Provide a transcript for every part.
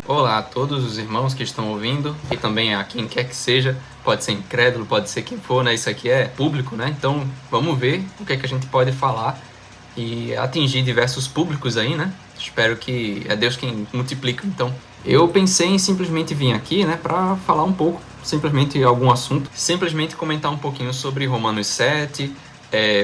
Olá a todos os irmãos que estão ouvindo e também a quem quer que seja, pode ser incrédulo, pode ser quem for, né? Isso aqui é público, né? Então vamos ver o que é que a gente pode falar e atingir diversos públicos aí, né? Espero que é Deus quem multiplica. Então eu pensei em simplesmente vir aqui, né, para falar um pouco, simplesmente algum assunto, simplesmente comentar um pouquinho sobre Romanos 7,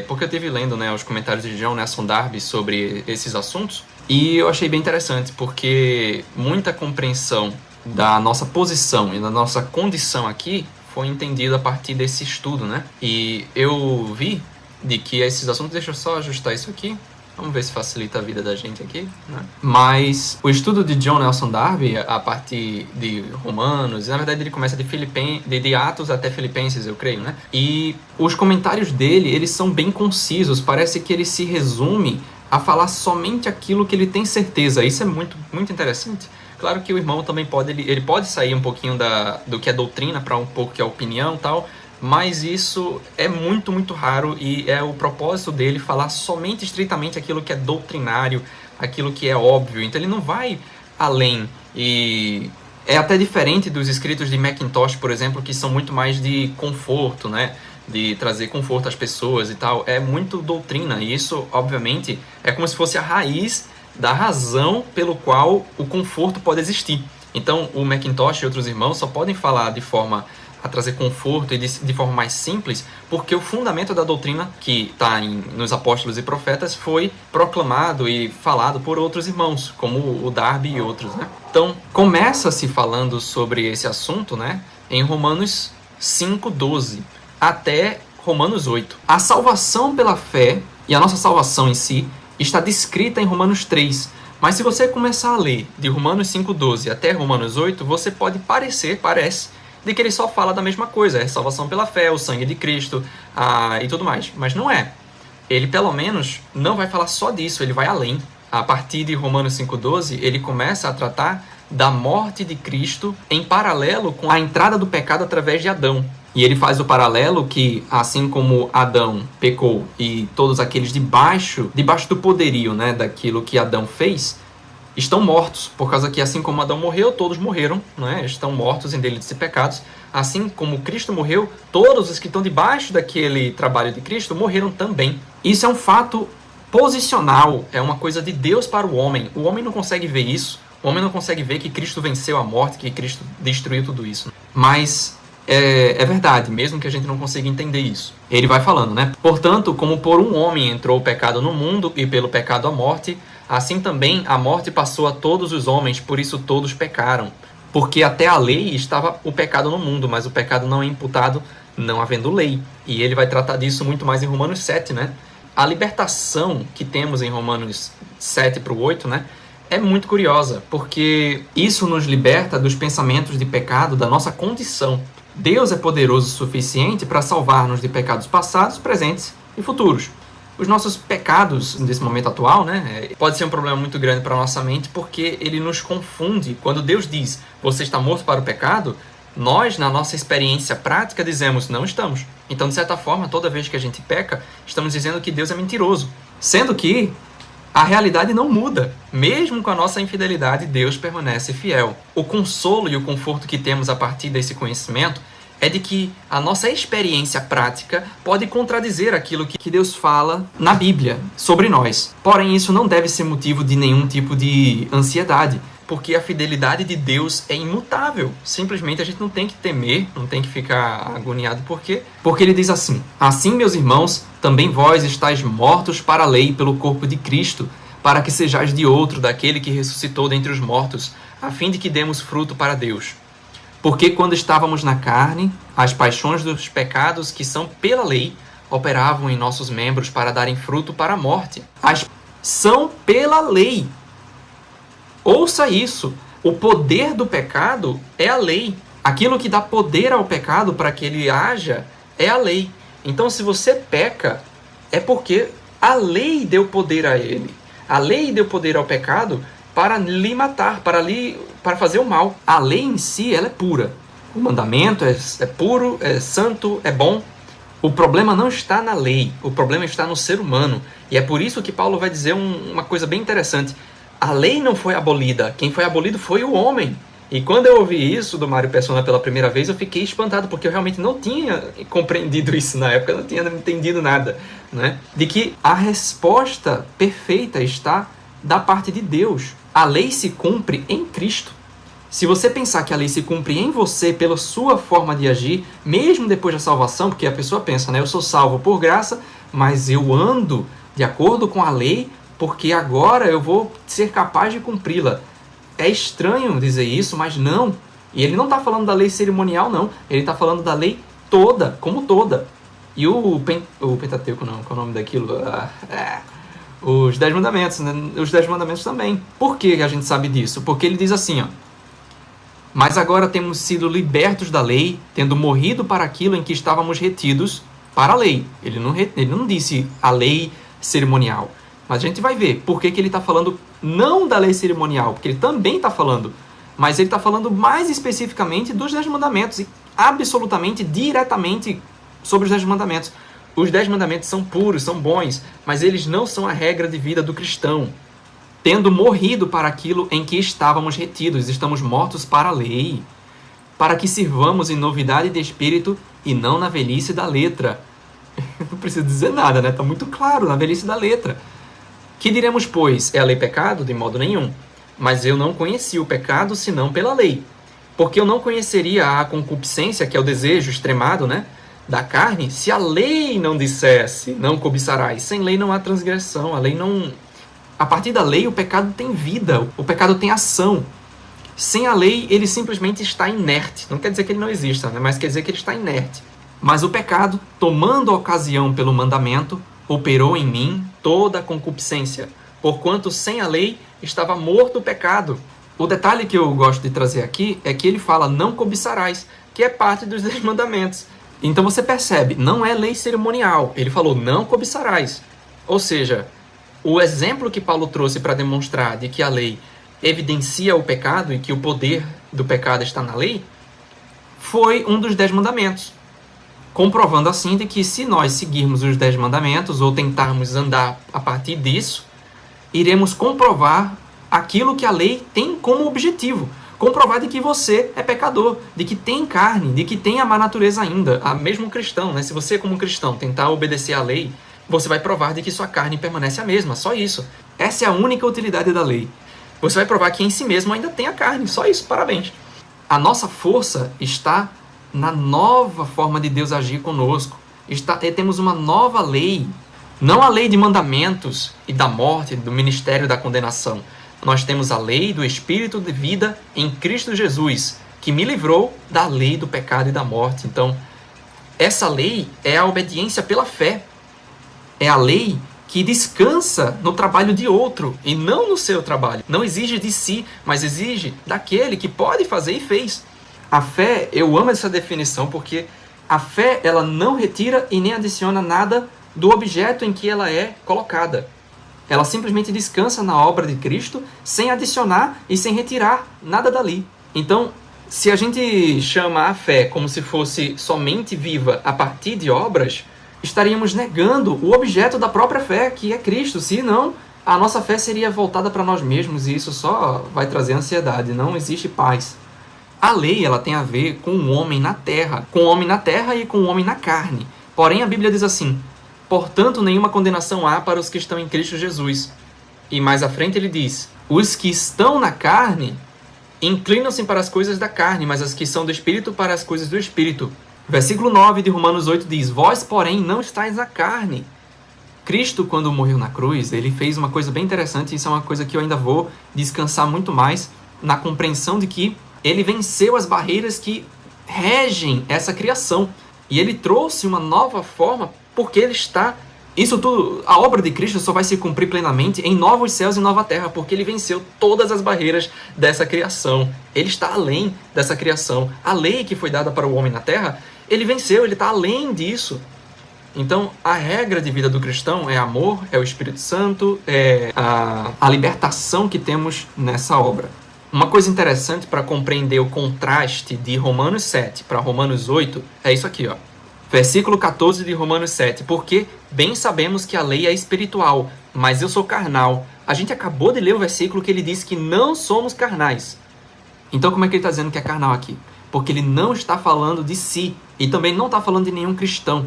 porque eu estive lendo, né, os comentários de John Nelson Darby sobre esses assuntos. E eu achei bem interessante, porque muita compreensão da nossa posição e da nossa condição aqui foi entendida a partir desse estudo, né? E eu vi de que esses assuntos... Deixa eu só ajustar isso aqui. Vamos ver se facilita a vida da gente aqui, né? Mas o estudo de John Nelson Darby, a partir de Romanos, na verdade ele começa de Atos até Filipenses, eu creio, né? E os comentários dele, eles são bem concisos. Parece que ele se resume a falar somente aquilo que ele tem certeza. Isso é muito, muito interessante. Claro que o irmão também ele pode sair um pouquinho do que é doutrina para um pouco que é opinião e tal, mas isso é muito, muito raro e é o propósito dele falar somente, estritamente aquilo que é doutrinário, aquilo que é óbvio. Então ele não vai além. E é até diferente dos escritos de Mackintosh, por exemplo, que são muito mais de conforto, né? De trazer conforto às pessoas e tal. É muito doutrina, e isso, obviamente, é como se fosse a raiz da razão pelo qual o conforto pode existir. Então, o Mackintosh e outros irmãos só podem falar de forma a trazer conforto e de forma mais simples, porque o fundamento da doutrina que está nos apóstolos e profetas foi proclamado e falado por outros irmãos, como o Darby e outros, né? Então, começa-se falando sobre esse assunto, né, em Romanos 5:12 até Romanos 8. A salvação pela fé e a nossa salvação em si está descrita em Romanos 3. Mas se você começar a ler de Romanos 5:12 até Romanos 8, você parece, de que ele só fala da mesma coisa. É salvação pela fé, o sangue de Cristo e tudo mais. Mas não é. Ele, pelo menos, não vai falar só disso, ele vai além. A partir de Romanos 5:12, ele começa a tratar da morte de Cristo em paralelo com a entrada do pecado através de Adão. E ele faz o paralelo que, assim como Adão pecou e todos aqueles debaixo do poderio, né, daquilo que Adão fez, estão mortos, por causa que, assim como Adão morreu, todos morreram, né, estão mortos em delitos e pecados. Assim como Cristo morreu, todos os que estão debaixo daquele trabalho de Cristo morreram também. Isso é um fato posicional, é uma coisa de Deus para o homem. O homem não consegue ver isso, o homem não consegue ver que Cristo venceu a morte, que Cristo destruiu tudo isso. Mas é verdade, mesmo que a gente não consiga entender isso. Ele vai falando, né? Portanto, como por um homem entrou o pecado no mundo e pelo pecado a morte, assim também a morte passou a todos os homens, por isso todos pecaram. Porque até a lei estava o pecado no mundo, mas o pecado não é imputado não havendo lei. E ele vai tratar disso muito mais em Romanos 7, né? A libertação que temos em Romanos 7 para o 8, né, é muito curiosa, porque isso nos liberta dos pensamentos de pecado, da nossa condição. Deus é poderoso o suficiente para salvar-nos de pecados passados, presentes e futuros. Os nossos pecados, nesse momento atual, né, pode ser um problema muito grande para a nossa mente, porque ele nos confunde. Quando Deus diz, você está morto para o pecado, nós, na nossa experiência prática, dizemos, não estamos. Então, de certa forma, toda vez que a gente peca, estamos dizendo que Deus é mentiroso. Sendo que a realidade não muda. Mesmo com a nossa infidelidade, Deus permanece fiel. O consolo e o conforto que temos a partir desse conhecimento é de que a nossa experiência prática pode contradizer aquilo que Deus fala na Bíblia sobre nós. Porém, isso não deve ser motivo de nenhum tipo de ansiedade, porque a fidelidade de Deus é imutável. Simplesmente a gente não tem que temer, não tem que ficar agoniado. Por quê? Porque ele diz assim: assim, meus irmãos, também vós estáis mortos para a lei pelo corpo de Cristo, para que sejais de outro, daquele que ressuscitou dentre os mortos, a fim de que demos fruto para Deus. Porque quando estávamos na carne, as paixões dos pecados que são pela lei operavam em nossos membros para darem fruto para a morte. São pela lei. Ouça isso. O poder do pecado é a lei. Aquilo que dá poder ao pecado para que ele haja é a lei. Então, se você peca, é porque a lei deu poder a ele. A lei deu poder ao pecado para lhe matar, para fazer o mal. A lei em si, ela é pura. O mandamento é puro, é santo, é bom. O problema não está na lei, o problema está no ser humano. E é por isso que Paulo vai dizer uma coisa bem interessante. A lei não foi abolida, quem foi abolido foi o homem. E quando eu ouvi isso do Mário Persona pela primeira vez, eu fiquei espantado, porque eu realmente não tinha compreendido isso na época, eu não tinha entendido nada, né? De que a resposta perfeita está da parte de Deus. A lei se cumpre em Cristo. Se você pensar que a lei se cumpre em você pela sua forma de agir, mesmo depois da salvação, porque a pessoa pensa, né? Eu sou salvo por graça, mas eu ando de acordo com a lei, porque agora eu vou ser capaz de cumpri-la. É estranho dizer isso, mas não. E ele não está falando da lei cerimonial, não. Ele está falando da lei toda, como toda. E o Pentateuco, não, qual é o nome daquilo? Os 10 mandamentos, né? Os 10 mandamentos também. Por que a gente sabe disso? Porque ele diz assim, ó. Mas agora temos sido libertos da lei, tendo morrido para aquilo em que estávamos retidos para a lei. Ele não disse a lei cerimonial. Mas a gente vai ver por que ele está falando não da lei cerimonial, porque ele também está falando, mas ele está falando mais especificamente dos 10 mandamentos e absolutamente, diretamente sobre os 10 mandamentos. Os 10 mandamentos são puros, são bons, mas eles não são a regra de vida do cristão. Tendo morrido para aquilo em que estávamos retidos, estamos mortos para a lei, para que sirvamos em novidade de espírito e não na velhice da letra. Não preciso dizer nada, né? Está muito claro, na velhice da letra. Que diremos, pois, é a lei pecado? De modo nenhum. Mas eu não conheci o pecado senão pela lei. Porque eu não conheceria a concupiscência, que é o desejo extremado, né, da carne, se a lei não dissesse, não cobiçarás. Sem lei não há transgressão. A lei não... A partir da lei, o pecado tem vida. O pecado tem ação. Sem a lei, ele simplesmente está inerte. Não quer dizer que ele não exista, né, mas quer dizer que ele está inerte. Mas o pecado, tomando ocasião pelo mandamento, operou em mim toda a concupiscência, porquanto sem a lei estava morto o pecado. O detalhe que eu gosto de trazer aqui é que ele fala não cobiçarás, que é parte dos 10 mandamentos. Então você percebe, não é lei cerimonial. Ele falou não cobiçarás. Ou seja, o exemplo que Paulo trouxe para demonstrar de que a lei evidencia o pecado e que o poder do pecado está na lei, foi um dos 10 mandamentos. Comprovando assim de que se nós seguirmos os 10 mandamentos ou tentarmos andar a partir disso, iremos comprovar aquilo que a lei tem como objetivo. Comprovar de que você é pecador, de que tem carne, de que tem a má natureza ainda. Mesmo cristão, né? Se você como cristão tentar obedecer à lei, você vai provar de que sua carne permanece a mesma, só isso. Essa é a única utilidade da lei. Você vai provar que em si mesmo ainda tem a carne, só isso, parabéns. A nossa força está na nova forma de Deus agir conosco. Temos uma nova lei, não a lei de mandamentos e da morte, do ministério da condenação. Nós temos a lei do Espírito de vida em Cristo Jesus, que me livrou da lei do pecado e da morte. Então, essa lei é a obediência pela fé. É a lei que descansa no trabalho de outro e não no seu trabalho. Não exige de si, mas exige daquele que pode fazer e fez. A fé, eu amo essa definição, porque a fé ela não retira e nem adiciona nada do objeto em que ela é colocada. Ela simplesmente descansa na obra de Cristo, sem adicionar e sem retirar nada dali. Então, se a gente chama a fé como se fosse somente viva a partir de obras, estaríamos negando o objeto da própria fé, que é Cristo. Se não, a nossa fé seria voltada para nós mesmos e isso só vai trazer ansiedade, não existe paz. A lei ela tem a ver com o homem na terra e com o homem na carne. Porém, a Bíblia diz assim, portanto, nenhuma condenação há para os que estão em Cristo Jesus. E mais à frente ele diz, os que estão na carne inclinam-se para as coisas da carne, mas as que são do Espírito para as coisas do Espírito. Versículo 9 de Romanos 8 diz, vós, porém, não estáis na carne. Cristo, quando morreu na cruz, ele fez uma coisa bem interessante, e isso é uma coisa que eu ainda vou descansar muito mais na compreensão de que ele venceu as barreiras que regem essa criação. E ele trouxe uma nova forma, porque ele está... Isso tudo, a obra de Cristo só vai se cumprir plenamente em novos céus e nova terra, porque ele venceu todas as barreiras dessa criação. Ele está além dessa criação. A lei que foi dada para o homem na terra, ele venceu, ele está além disso. Então, a regra de vida do cristão é amor, é o Espírito Santo, é a libertação que temos nessa obra. Uma coisa interessante para compreender o contraste de Romanos 7 para Romanos 8 é isso aqui, ó. Versículo 14 de Romanos 7. Porque bem sabemos que a lei é espiritual, mas eu sou carnal. A gente acabou de ler o versículo que ele diz que não somos carnais. Então como é que ele está dizendo que é carnal aqui? Porque ele não está falando de si, e também não está falando de nenhum cristão.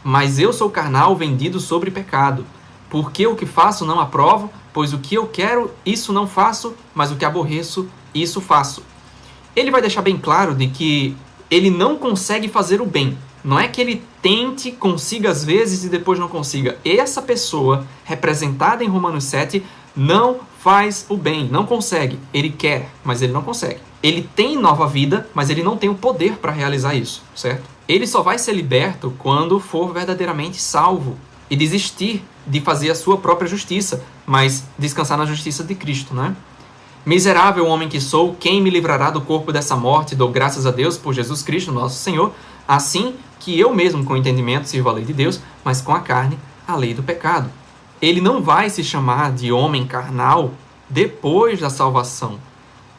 Mas eu sou carnal, vendido sobre pecado. Porque o que faço não aprovo, pois o que eu quero, isso não faço, mas o que aborreço, isso faço. Ele vai deixar bem claro de que ele não consegue fazer o bem. Não é que ele tente, consiga às vezes e depois não consiga. Essa pessoa, representada em Romanos 7, não faz o bem, não consegue. Ele quer, mas ele não consegue. Ele tem nova vida, mas ele não tem o poder para realizar isso, certo? Ele só vai ser liberto quando for verdadeiramente salvo e desistir de fazer a sua própria justiça, mas descansar na justiça de Cristo, né? Miserável homem que sou, quem me livrará do corpo dessa morte? Dou graças a Deus por Jesus Cristo, nosso Senhor, assim que eu mesmo com entendimento sirvo a lei de Deus, mas com a carne a lei do pecado. Ele não vai se chamar de homem carnal depois da salvação.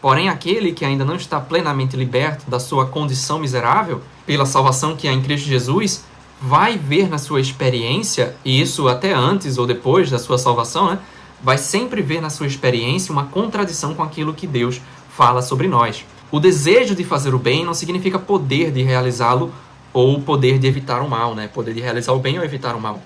Porém, aquele que ainda não está plenamente liberto da sua condição miserável, pela salvação que há em Cristo Jesus, vai ver na sua experiência, e isso até antes ou depois da sua salvação, né? Vai sempre ver na sua experiência uma contradição com aquilo que Deus fala sobre nós. O desejo de fazer o bem não significa poder de realizá-lo ou poder de evitar o mal, né? Poder de realizar o bem ou evitar o mal.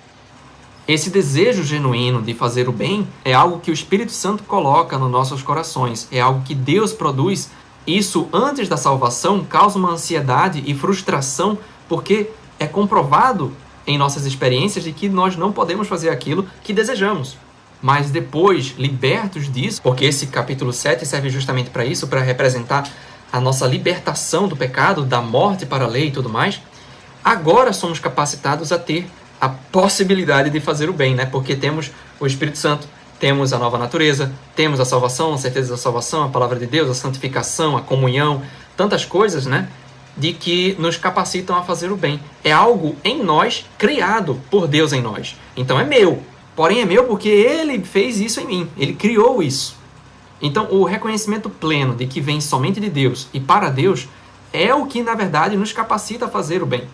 Esse desejo genuíno de fazer o bem é algo que o Espírito Santo coloca nos nossos corações, é algo que Deus produz. Isso, antes da salvação, causa uma ansiedade e frustração, porque é comprovado em nossas experiências de que nós não podemos fazer aquilo que desejamos. Mas depois, libertos disso, porque esse capítulo 7 serve justamente para isso, para representar a nossa libertação do pecado, da morte para a lei e tudo mais, agora somos capacitados a ter a possibilidade de fazer o bem, né? Porque temos o Espírito Santo, temos a nova natureza, temos a salvação, a certeza da salvação, a palavra de Deus, a santificação, a comunhão, tantas coisas, né? De que nos capacitam a fazer o bem. É algo em nós, criado por Deus em nós. Então é meu. Porém é meu porque Ele fez isso em mim. Ele criou isso. Então o reconhecimento pleno de que vem somente de Deus e para Deus é o que, na verdade, nos capacita a fazer o bem.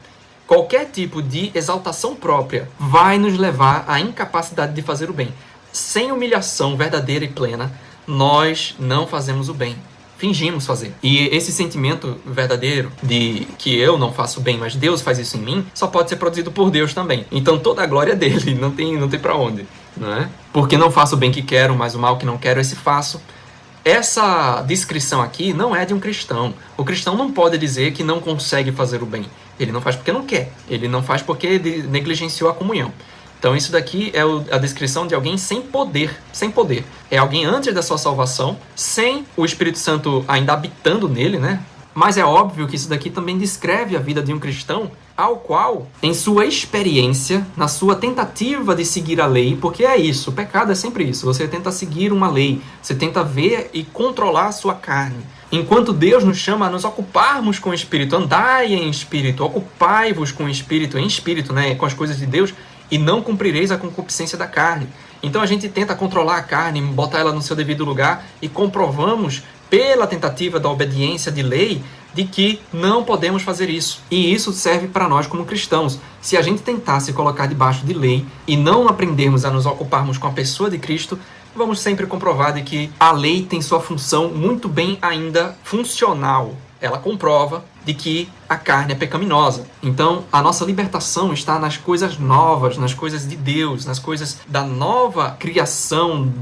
Qualquer tipo de exaltação própria vai nos levar à incapacidade de fazer o bem. Sem humilhação verdadeira e plena, nós não fazemos o bem. Fingimos fazer. E esse sentimento verdadeiro de que eu não faço bem, mas Deus faz isso em mim, só pode ser produzido por Deus também. Então toda a glória é dele, não tem pra onde, não é? Porque não faço o bem que quero, mas o mal que não quero, esse faço. Essa descrição aqui não é de um cristão. O cristão não pode dizer que não consegue fazer o bem. Ele não faz porque não quer. Ele não faz porque negligenciou a comunhão. Então isso daqui é a descrição de alguém sem poder. Sem poder. É alguém antes da sua salvação, sem o Espírito Santo ainda habitando nele, né? Mas é óbvio que isso daqui também descreve a vida de um cristão ao qual, em sua experiência, na sua tentativa de seguir a lei, porque é isso, o pecado é sempre isso, você tenta seguir uma lei, você tenta ver e controlar a sua carne. Enquanto Deus nos chama a nos ocuparmos com o Espírito, andai em Espírito, ocupai-vos com o Espírito, em Espírito, né, com as coisas de Deus, e não cumprireis a concupiscência da carne. Então a gente tenta controlar a carne, botar ela no seu devido lugar, e comprovamos, pela tentativa da obediência de lei, de que não podemos fazer isso. E isso serve para nós como cristãos. Se a gente tentar se colocar debaixo de lei e não aprendermos a nos ocuparmos com a pessoa de Cristo, vamos sempre comprovar de que a lei tem sua função muito bem ainda funcional. Ela comprova de que a carne é pecaminosa. Então, a nossa libertação está nas coisas novas, nas coisas de Deus, nas coisas da nova criação,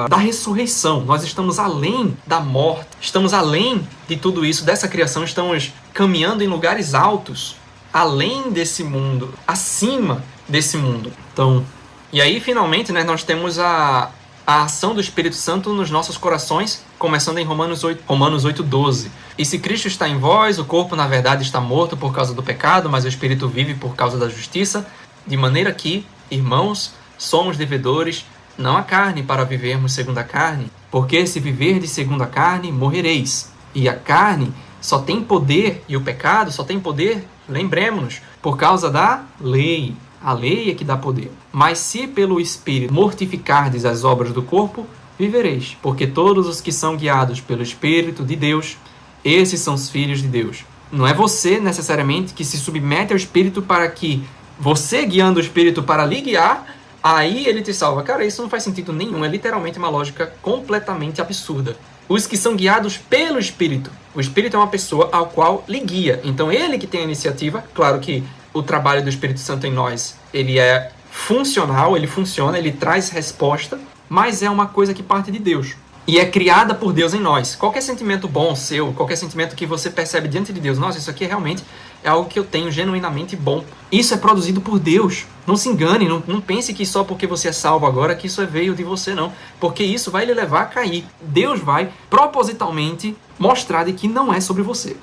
da ressurreição. Nós estamos além da morte, estamos além de tudo isso, dessa criação, estamos caminhando em lugares altos, além desse mundo, acima desse mundo. Então, e aí, finalmente, né, nós temos a ação do Espírito Santo nos nossos corações, começando em Romanos 8:12. E se Cristo está em vós, o corpo na verdade está morto por causa do pecado, mas o Espírito vive por causa da justiça, de maneira que, irmãos, somos devedores, não à carne, para vivermos segundo a carne, porque se viverdes segundo a carne, morrereis. E a carne só tem poder, e o pecado só tem poder, lembremos-nos, por causa da lei. A lei é que dá poder. Mas se pelo Espírito mortificardes as obras do corpo, vivereis. Porque todos os que são guiados pelo Espírito de Deus, esses são os filhos de Deus. Não é você, necessariamente, que se submete ao Espírito para que você, guiando o Espírito para lhe guiar, aí ele te salva. Cara, isso não faz sentido nenhum, é literalmente uma lógica completamente absurda. Os que são guiados pelo Espírito. O Espírito é uma pessoa ao qual lhe guia. Então ele que tem a iniciativa. Claro que o trabalho do Espírito Santo em nós, ele é funcional, ele funciona, ele traz resposta, mas é uma coisa que parte de Deus. E é criada por Deus em nós. Qualquer sentimento bom seu, qualquer sentimento que você percebe diante de Deus, nossa, isso aqui realmente é algo que eu tenho genuinamente bom. Isso é produzido por Deus. Não se engane, não pense que só porque você é salvo agora que isso veio de você, não. Porque isso vai lhe levar a cair. Deus vai propositalmente mostrar de que não é sobre você.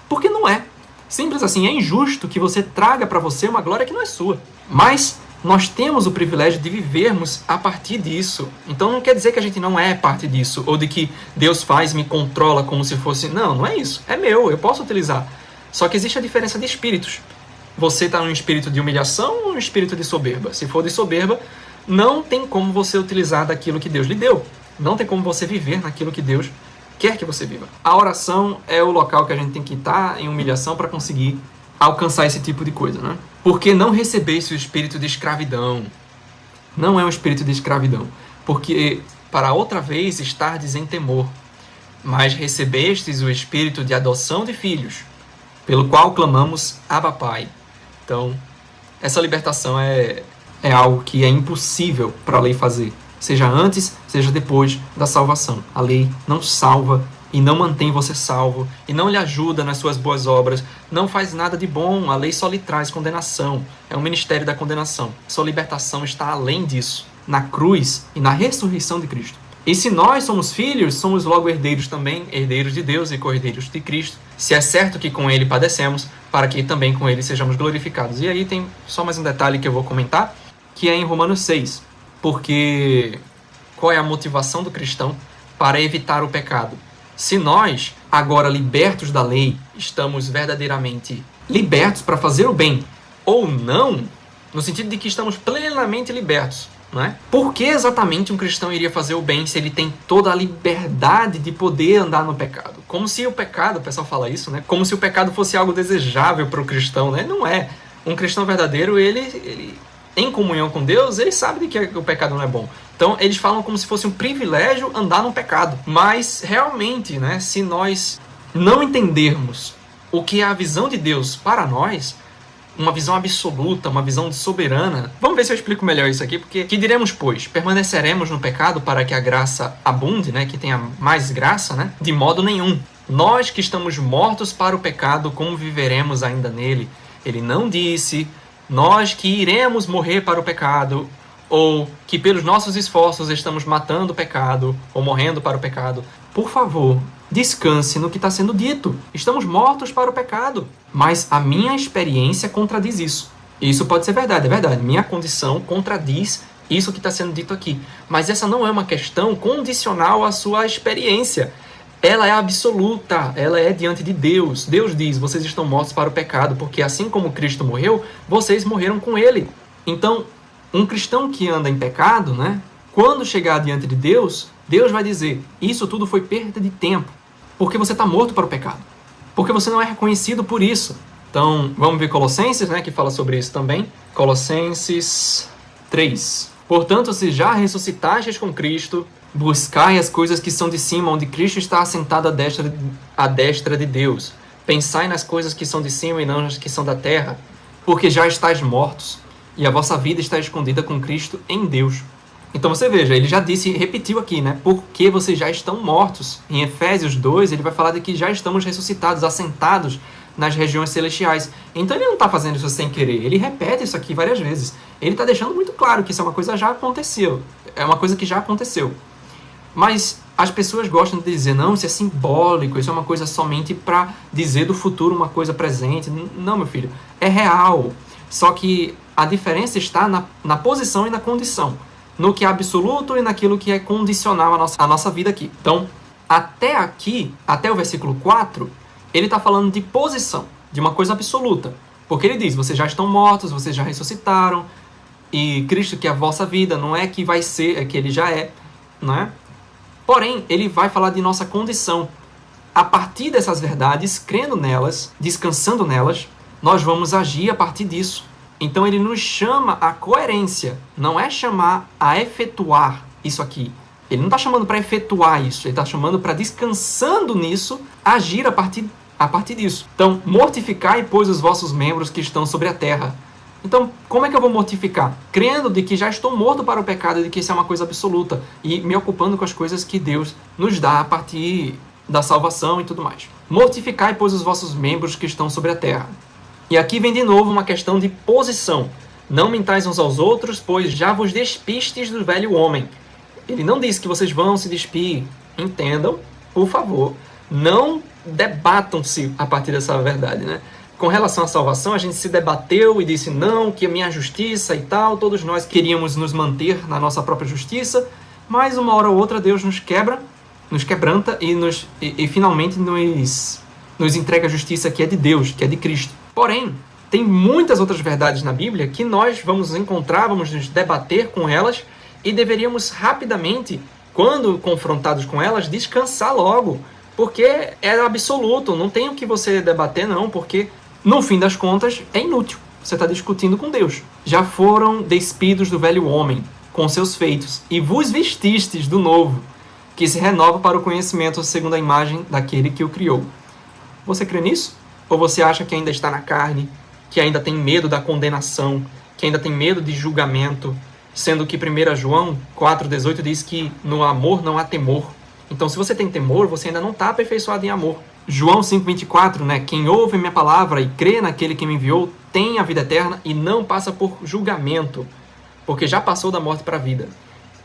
Porque não é. Simples assim, é injusto que você traga para você uma glória que não é sua. Mas nós temos o privilégio de vivermos a partir disso. Então não quer dizer que a gente não é parte disso, ou de que Deus faz, me controla como se fosse... Não, não é isso. É meu, eu posso utilizar. Só que existe a diferença de espíritos. Você está num espírito de humilhação ou num espírito de soberba? Se for de soberba, não tem como você utilizar daquilo que Deus lhe deu. Não tem como você viver naquilo que Deus quer que você viva. A oração é o local que a gente tem que estar em humilhação para conseguir alcançar esse tipo de coisa, né? Porque não recebesse o espírito de escravidão. Não é um espírito de escravidão. Porque para outra vez estardes em temor. Mas recebestes o espírito de adoção de filhos, pelo qual clamamos Abba Pai. Então, essa libertação é algo que é impossível para a lei fazer. Seja antes, seja depois da salvação. A lei não salva e não mantém você salvo, e não lhe ajuda nas suas boas obras, não faz nada de bom, a lei só lhe traz condenação. É um ministério da condenação. Sua libertação está além disso, na cruz e na ressurreição de Cristo. E se nós somos filhos, somos logo herdeiros também, herdeiros de Deus e co-herdeiros de Cristo, se é certo que com ele padecemos, para que também com ele sejamos glorificados. E aí tem só mais um detalhe que eu vou comentar, que é em Romanos 6, porque qual é a motivação do cristão para evitar o pecado? Se nós, agora libertos da lei, estamos verdadeiramente libertos para fazer o bem, ou não, no sentido de que estamos plenamente libertos, não é? Por que exatamente um cristão iria fazer o bem se ele tem toda a liberdade de poder andar no pecado? Como se o pecado, o pessoal fala isso, né? Como se o pecado fosse algo desejável para o cristão, né? Não é. Um cristão verdadeiro, ele em comunhão com Deus, ele sabe de que o pecado não é bom. Então, eles falam como se fosse um privilégio andar no pecado. Mas, realmente, né, se nós não entendermos o que é a visão de Deus para nós, uma visão absoluta, uma visão soberana... Vamos ver se eu explico melhor isso aqui, porque... Que diremos, pois? Permaneceremos no pecado para que a graça abunde, né, que tenha mais graça, né? De modo nenhum. Nós que estamos mortos para o pecado, como viveremos ainda nele? Ele não disse... Nós que iremos morrer para o pecado, ou que pelos nossos esforços estamos matando o pecado, ou morrendo para o pecado. Por favor, descanse no que está sendo dito. Estamos mortos para o pecado. Mas a minha experiência contradiz isso. Isso pode ser verdade, é verdade. Minha condição contradiz isso que está sendo dito aqui. Mas essa não é uma questão condicional à sua experiência. Ela é absoluta, ela é diante de Deus. Deus diz, vocês estão mortos para o pecado, porque assim como Cristo morreu, vocês morreram com ele. Então, um cristão que anda em pecado, né, quando chegar diante de Deus, Deus vai dizer, isso tudo foi perda de tempo, porque você está morto para o pecado, porque você não é reconhecido por isso. Então, vamos ver Colossenses, né, que fala sobre isso também. Colossenses 3. Portanto, se já ressuscitastes com Cristo, buscai as coisas que são de cima, onde Cristo está assentado à destra de Deus. Pensai nas coisas que são de cima e não nas que são da terra, porque já estáis mortos, e a vossa vida está escondida com Cristo em Deus. Então você veja, ele já disse, repetiu aqui, né? Porque vocês já estão mortos. Em Efésios 2, ele vai falar de que já estamos ressuscitados, assentados nas regiões celestiais. Então ele não está fazendo isso sem querer, ele repete isso aqui várias vezes. Ele está deixando muito claro que isso é uma coisa que já aconteceu. É uma coisa que já aconteceu. Mas as pessoas gostam de dizer, não, isso é simbólico, isso é uma coisa somente para dizer do futuro uma coisa presente. Não, meu filho, é real. Só que a diferença está na posição e na condição. No que é absoluto e naquilo que é condicional à nossa vida aqui. Então, até aqui, até o versículo 4, ele está falando de posição, de uma coisa absoluta. Porque ele diz, vocês já estão mortos, vocês já ressuscitaram, e Cristo que é a vossa vida, não é que vai ser, é que ele já é, não é? Porém, ele vai falar de nossa condição. A partir dessas verdades, crendo nelas, descansando nelas, nós vamos agir a partir disso. Então ele nos chama à coerência, não é chamar a efetuar isso aqui. Ele não está chamando para efetuar isso, ele está chamando para, descansando nisso, agir a partir disso. Então, mortificai, pois, os vossos membros que estão sobre a terra. Então, como é que eu vou mortificar? Crendo de que já estou morto para o pecado, de que isso é uma coisa absoluta, e me ocupando com as coisas que Deus nos dá a partir da salvação e tudo mais. Mortificai, pois, os vossos membros que estão sobre a terra. E aqui vem de novo uma questão de posição. Não mentais uns aos outros, pois já vos despistes do velho homem. Ele não diz que vocês vão se despir. Entendam, por favor. Não debatam-se a partir dessa verdade, né? Com relação à salvação, a gente se debateu e disse não, que a minha justiça e tal, todos nós queríamos nos manter na nossa própria justiça, mas uma hora ou outra Deus nos quebranta e finalmente nos entrega a justiça que é de Deus, que é de Cristo. Porém, tem muitas outras verdades na Bíblia que nós vamos encontrar, vamos nos debater com elas e deveríamos rapidamente, quando confrontados com elas, descansar logo, porque é absoluto, não tem o que você debater não, porque no fim das contas é inútil, você está discutindo com Deus. Já foram despidos do velho homem com seus feitos e vos vestistes do novo, que se renova para o conhecimento segundo a imagem daquele que o criou. Você crê nisso? Ou você acha que ainda está na carne, que ainda tem medo da condenação, que ainda tem medo de julgamento, sendo que 1 João 4,18 diz que no amor não há temor. Então, se você tem temor, você ainda não está aperfeiçoado em amor. João 5,24, né? Quem ouve minha palavra e crê naquele que me enviou tem a vida eterna e não passa por julgamento, porque já passou da morte para a vida.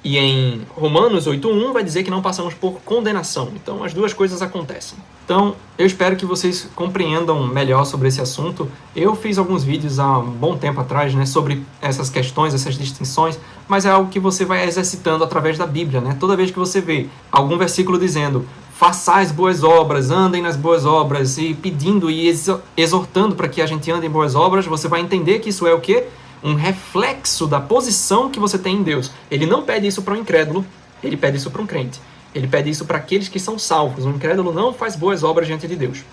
E em Romanos 8,1 vai dizer que não passamos por condenação. Então, as duas coisas acontecem. Então, eu espero que vocês compreendam melhor sobre esse assunto. Eu fiz alguns vídeos há um bom tempo atrás, né, sobre essas questões, essas distinções, mas é algo que você vai exercitando através da Bíblia, né? Toda vez que você vê algum versículo dizendo façais boas obras, andem nas boas obras, e pedindo e exortando para que a gente ande em boas obras, você vai entender que isso é o quê? Um reflexo da posição que você tem em Deus. Ele não pede isso para um incrédulo, ele pede isso para um crente. Ele pede isso para aqueles que são salvos. Um incrédulo não faz boas obras diante de Deus.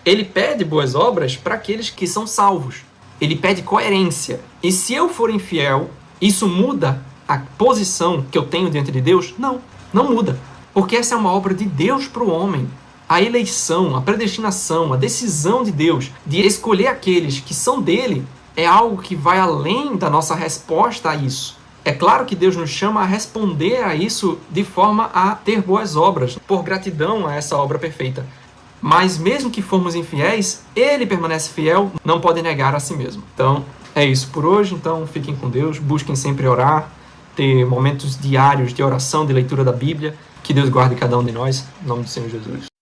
Ele pede boas obras para aqueles que são salvos. Ele pede coerência. E se eu for infiel, isso muda a posição que eu tenho diante de Deus? Não, não muda. Porque essa é uma obra de Deus para o homem. A eleição, a predestinação, a decisão de Deus de escolher aqueles que são dele é algo que vai além da nossa resposta a isso. É claro que Deus nos chama a responder a isso de forma a ter boas obras, por gratidão a essa obra perfeita. Mas mesmo que formos infiéis, Ele permanece fiel, não pode negar a si mesmo. Então, é isso por hoje. Então, fiquem com Deus, busquem sempre orar, ter momentos diários de oração, de leitura da Bíblia. Que Deus guarde cada um de nós, em nome do Senhor Jesus.